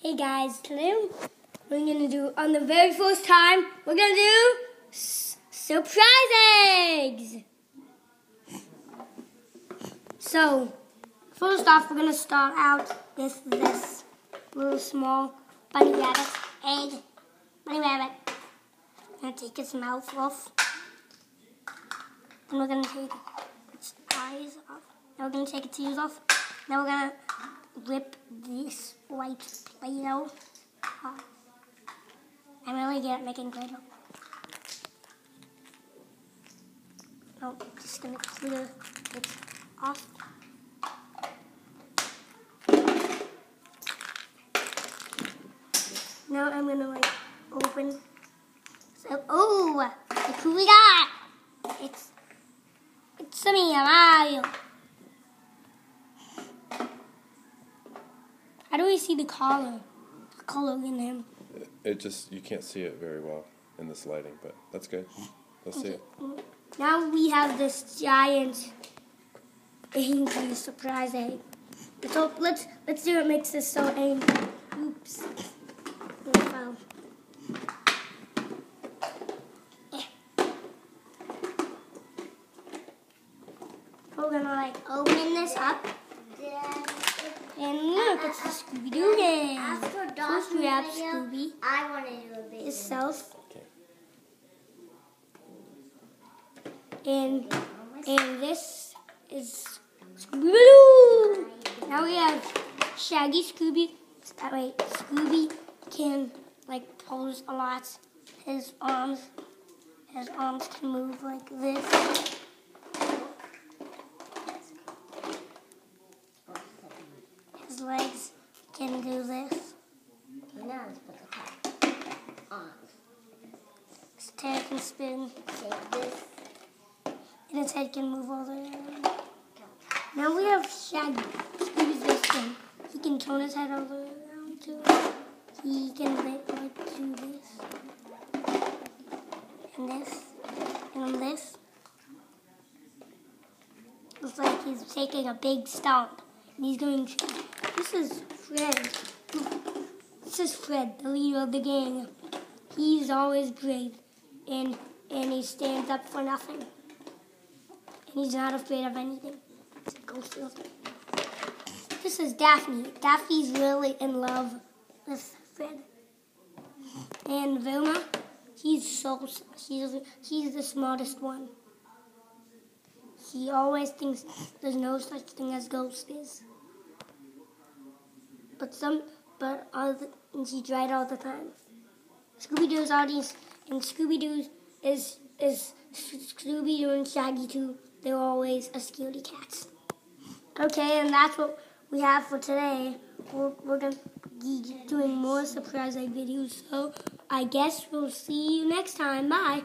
Hey guys, today we're gonna do, on the very first time, we're gonna do surprise eggs. So, first off, we're gonna start out with this little small bunny rabbit egg. Bunny rabbit. We're gonna take its mouth off. And we're gonna take its eyes off. Now we're gonna take its ears off. Now we're gonna rip this white Play-Doh off. I'm really good at making Play-Doh. Oh, just gonna clear it off. Now I'm gonna open. So, oh, look who we got! It's me, Mario. How do we see the color in him? You can't see it very well in this lighting, but that's good. Let's see it. Now we have this giant angry surprise egg. So let's see what makes this so angry. Oops. Oh. We're gonna open this up. And look, it's the Scooby-Doo game. After First Dawson we have video, Scooby. I want to do a video. Itself. Okay. And this is Scooby-Doo. Now we have Shaggy Scooby. That way Scooby can pose a lot. His arms can move like this. His legs can do this. Now let's put the top on. His tail can spin. Take this. And his head can move all the way around. Now we have Shaggy. Scooby's this thing. He can turn his head all the way around too. He can do this. And this. And this. Looks like he's taking a big stomp. And he's going to... This is Fred. This is Fred, the leader of the gang. He's always great. And he stands up for nothing. And he's not afraid of anything. This is Daphne. Daphne's really in love with Fred. And Vilma, he's the smartest one. He always thinks there's no such thing as ghosts. And he's right all the time. Scooby-Doo's audience, and Scooby-Doo is Scooby-Doo and Shaggy too. They're always a scaredy cats. Okay, and that's what we have for today. We're going to be doing more surprise egg videos, so I guess we'll see you next time. Bye.